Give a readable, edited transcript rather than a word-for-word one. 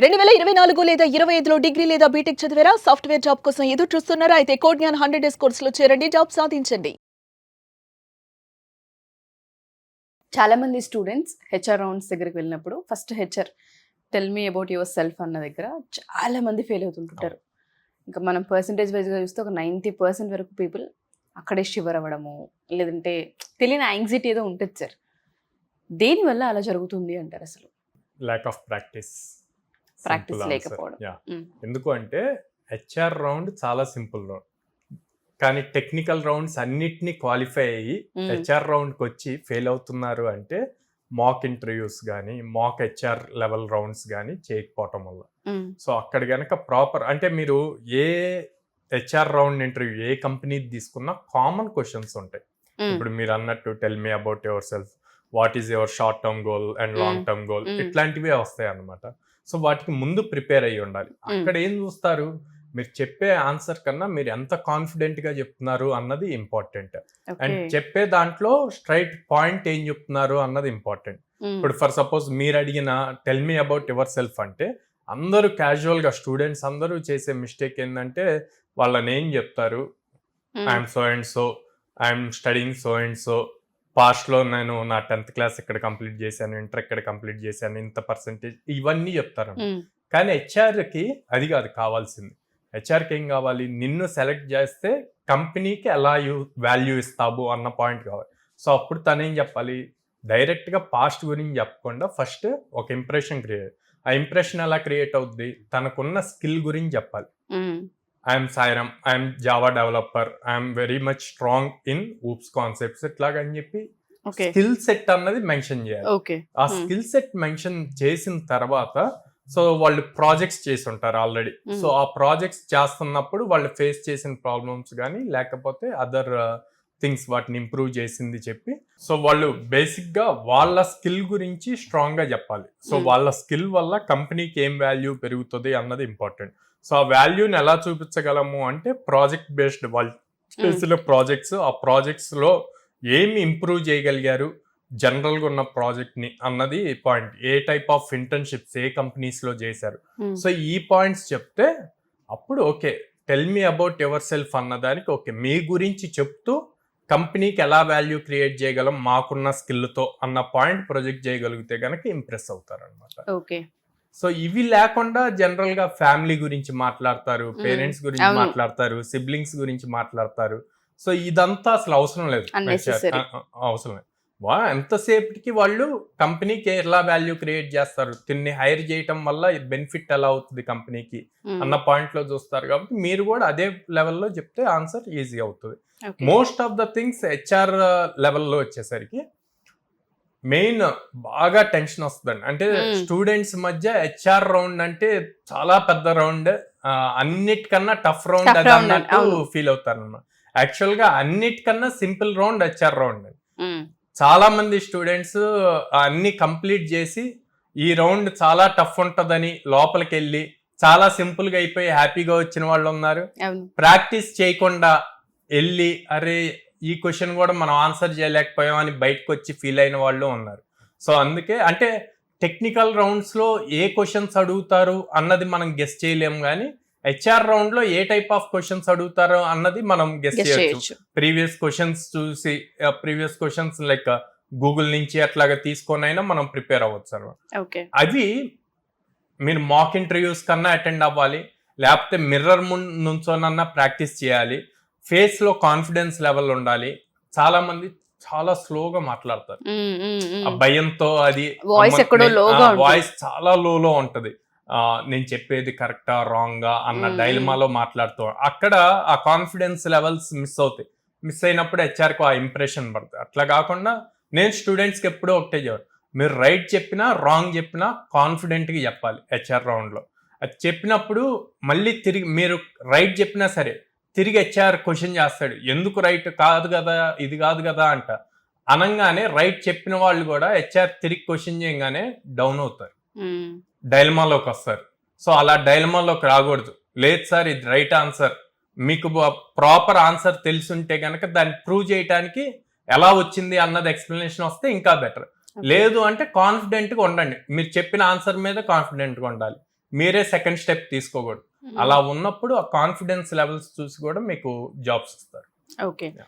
2024 లేదా 25లో డిగ్రీ లేదా బీటెక్ చదివారా? సాఫ్ట్‌వేర్ జాబ్ కోసం ఎదురు చూస్తున్నారా? అయితే కోడ్‌జ్ఞాన్ 100 డేస్ కోర్సులో చేరండి. జాబ్ సాధించండి. చాలా మంది స్టూడెంట్స్ హెచ్ఆర్ రౌండ్స్ దగ్గరికి వెళ్ళినప్పుడు first HR tell me about your self అన్న దగ్గర చాలా మంది ఫెయిల్ అవుతుంటారు. ఇంకా మనం పర్సంటేజ్ వైజ్గా చూస్తే ఒక 90% వరకు పీపుల్ అక్కడే షివర్ అవ్వడము, లేదంటే తెలియని యాంగ్జైటీ ఏదో ఉంటుంది సార్. దేనివల్ల అలా జరుగుతుంది అంటారు? అసలు ల్యాక్ ఆఫ్ ప్రాక్టీస్ లేకపోవడం. ఎందుకు అంటే హెచ్ఆర్ రౌండ్ చాలా సింపుల్ రౌండ్, కానీ టెక్నికల్ రౌండ్స్ అన్నిటినీ క్వాలిఫై అయ్యి హెచ్ఆర్ రౌండ్కి వచ్చి ఫెయిల్ అవుతున్నారు అంటే మాక్ ఇంటర్వ్యూస్ కానీ మాక్ హెచ్ఆర్ లెవెల్ రౌండ్స్ కానీ చేయకపోవటం వల్ల. సో అక్కడ కనుక ప్రాపర్ అంటే మీరు ఏ హెచ్ఆర్ రౌండ్ ఇంటర్వ్యూ ఏ కంపెనీ తీసుకున్నా కామన్ క్వశ్చన్స్ ఉంటాయి. ఇప్పుడు మీరు అన్నట్టు tell me about yourself, what is your short term goal and long term goal, ఇట్లాంటివే వస్తాయి అన్నమాట. సో వాటికి ముందు ప్రిపేర్ అయ్యి ఉండాలి. అక్కడ ఏం చూస్తారు, మీరు చెప్పే ఆన్సర్ కన్నా మీరు ఎంత కాన్ఫిడెంట్ గా చెప్తున్నారు అన్నది ఇంపార్టెంట్. అండ్ చెప్పే దాంట్లో స్ట్రైట్ పాయింట్ ఏం చెప్తున్నారు అన్నది ఇంపార్టెంట్. ఇప్పుడు ఫర్ సపోజ్ మీరు అడిగిన tell me about your self అంటే అందరూ క్యాజువల్ గా స్టూడెంట్స్ అందరూ చేసే మిస్టేక్ ఏంటంటే వాళ్ళ నేమ్ చెప్తారు, I'm so and so, I'm studying so and so, పాస్ట్లో నేను నా 10th క్లాస్ ఇక్కడ కంప్లీట్ చేశాను, ఇంటర్ ఇక్కడ కంప్లీట్ చేశాను, ఇంత పర్సెంటేజ్, ఇవన్నీ చెప్తారు. కానీ హెచ్ఆర్కి అది కాదు కావాల్సింది. హెచ్ఆర్కి ఏం కావాలి, నిన్ను సెలెక్ట్ చేస్తే కంపెనీకి ఎలా వాల్యూ ఇస్తావు అన్న పాయింట్ కావాలి. సో అప్పుడు తనేం చెప్పాలి, డైరెక్ట్గా పాస్ట్ గురించి చెప్పకుండా ఫస్ట్ ఒక ఇంప్రెషన్ క్రియేట్. ఆ ఇంప్రెషన్ ఎలా క్రియేట్ అవుద్ది, తనకున్న స్కిల్ గురించి చెప్పాలి. I'm Sairam, I'm Java developer, I'm very much strong in OOPs concepts, ఇట్లాగని చెప్పి స్కిల్ సెట్ అన్నది మెన్షన్ చేయాలి. ఆ స్కిల్ సెట్ మెన్షన్ చేసిన తర్వాత సో వాళ్ళు ప్రాజెక్ట్స్ చేసి ఉంటారు ఆల్రెడీ. సో ఆ ప్రాజెక్ట్స్ చేస్తున్నప్పుడు వాళ్ళు ఫేస్ చేసిన ప్రాబ్లమ్స్ కానీ లేకపోతే అదర్ థింగ్స్ వాటిని ఇంప్రూవ్ చేసింది చెప్పి, సో వాళ్ళు బేసిక్ గా వాళ్ళ స్కిల్ గురించి స్ట్రాంగ్ గా చెప్పాలి. సో వాళ్ళ స్కిల్ వల్ల కంపెనీకి ఏం వాల్యూ పెరుగుతుంది అన్నది ఇంపార్టెంట్. సో ఆ వాల్యూని ఎలా చూపించగలము అంటే ప్రాజెక్ట్ బేస్డ్, వాళ్ళు చేసిన ప్రాజెక్ట్స్, ఆ ప్రాజెక్ట్స్ లో ఏమి ఇంప్రూవ్ చేయగలిగారు జనరల్గా ఉన్న ప్రాజెక్ట్ ని అన్నది point. A type of internships A companies లో చేశారు. సో ఈ పాయింట్స్ చెప్తే అప్పుడు okay tell me about your self అన్నదానికి ఓకే మీ గురించి చెప్తూ కంపెనీకి ఎలా వాల్యూ క్రియేట్ చేయగలం మాకున్న స్కిల్తో అన్న పాయింట్ ప్రొజెక్ట్ చేయగలిగితే కనుక ఇంప్రెస్ అవుతారు అనమాట. సో ఇవి లేకుండా జనరల్ గా ఫ్యామిలీ గురించి మాట్లాడతారు, పేరెంట్స్ గురించి మాట్లాడతారు, సిబ్లింగ్స్ గురించి మాట్లాడతారు. సో ఇదంతా అసలు అవసరం లేదు. ఎంతసేపటికి వాళ్ళు కంపెనీకి ఎలా వాల్యూ క్రియేట్ చేస్తారు, తిన్ని హైర్ చేయటం వల్ల బెనిఫిట్ ఎలా అవుతుంది కంపెనీకి అన్న పాయింట్ లో చూస్తారు. కాబట్టి మీరు కూడా అదే లెవెల్లో చెప్తే ఆన్సర్ ఈజీ అవుతుంది. Most of the things HR లెవెల్లో వచ్చేసరికి మెయిన్ బాగా టెన్షన్ వస్తుందండి. అంటే స్టూడెంట్స్ మధ్య హెచ్ఆర్ రౌండ్ అంటే చాలా పెద్ద రౌండ్, అన్నిటికన్నా టఫ్ రౌండ్ అది అన్నట్టు ఫీల్ అవుతారు అన్నమాట. యాక్చువల్ గా అన్నిటికన్నా సింపుల్ రౌండ్ హెచ్ఆర్ రౌండ్. చాలా మంది స్టూడెంట్స్ అన్ని కంప్లీట్ చేసి ఈ రౌండ్ చాలా టఫ్ ఉంటదని లోపలికి వెళ్ళి చాలా సింపుల్ గా అయిపోయి హ్యాపీగా వచ్చిన వాళ్ళు ఉన్నారు. ప్రాక్టీస్ చేయకుండా వెళ్ళి అరే ఈ క్వశ్చన్ కూడా మనం ఆన్సర్ చేయలేకపోయామని బయటకు వచ్చి ఫీల్ అయిన వాళ్ళు ఉన్నారు. సో అందుకే అంటే టెక్నికల్ రౌండ్స్ లో ఏ క్వశ్చన్స్ అడుగుతారు అన్నది మనం గెస్ చేయలేము, కానీ హెచ్ఆర్ రౌండ్ లో ఏ టైప్ ఆఫ్ క్వశ్చన్స్ అడుగుతారో అన్నది మనం గెస్ చేయొచ్చు. ప్రీవియస్ క్వశ్చన్స్ చూసి, ప్రీవియస్ క్వశ్చన్స్ లైక్ గూగుల్ నుంచి అట్లాగా తీసుకొనైనా మనం ప్రిపేర్ అవ్వచ్చు అనమాట. అవి మీరు మాక్ ఇంటర్వ్యూస్ కన్నా అటెండ్ అవ్వాలి, లేకపోతే మిర్రర్ నుంచోనన్నా ప్రాక్టీస్ చేయాలి. ఫేస్ లో కాన్ఫిడెన్స్ లెవెల్ ఉండాలి. చాలా మంది చాలా స్లోగా మాట్లాడతారు, ఆ భయంతో అది వాయిస్ చాలా లోలో ఉంటది. నేను చెప్పేది కరెక్టా రాంగా అన్న డైలమాలో మాట్లాడుతూ అక్కడ ఆ కాన్ఫిడెన్స్ లెవెల్స్ మిస్ అవుతాయి. మిస్ అయినప్పుడు హెచ్ఆర్కి ఆ ఇంప్రెషన్ పడుతుంది. అట్లా కాకుండా నేను స్టూడెంట్స్కి ఎప్పుడూ ఒకటే చెప్పాను, మీరు రైట్ చెప్పినా రాంగ్ చెప్పినా కాన్ఫిడెంట్గా చెప్పాలి హెచ్ఆర్ రౌండ్లో. అది చెప్పినప్పుడు మళ్ళీ తిరిగి మీరు రైట్ చెప్పినా సరే తిరిగి హెచ్ఆర్ క్వశ్చన్ చేస్తాడు, ఎందుకు రైట్ కాదు కదా ఇది కాదు కదా అంట. అనగానే రైట్ చెప్పిన వాళ్ళు కూడా హెచ్ఆర్ తిరిగి క్వశ్చన్ చేయగానే డౌన్ అవుతారు, డైలమాలోకి వస్తారు. సో అలా డైలమాలోకి రాకూడదు. లేదు సార్ ఇది రైట్ ఆన్సర్, మీకు ప్రాపర్ ఆన్సర్ తెలిసి ఉంటే కనుక దాన్ని ప్రూవ్ చేయడానికి ఎలా వచ్చింది అన్నది ఎక్స్ప్లెనేషన్ వస్తే ఇంకా బెటర్. లేదు అంటే కాన్ఫిడెంట్గా ఉండండి, మీరు చెప్పిన ఆన్సర్ మీద కాన్ఫిడెంట్గా ఉండాలి. మీరే సెకండ్ స్టెప్ తీసుకోకూడదు. అలా ఉన్నప్పుడు ఆ కాన్ఫిడెన్స్ లెవెల్స్ చూసి కూడా మీకు జాబ్స్ ఇస్తారు. ఓకే. Yeah.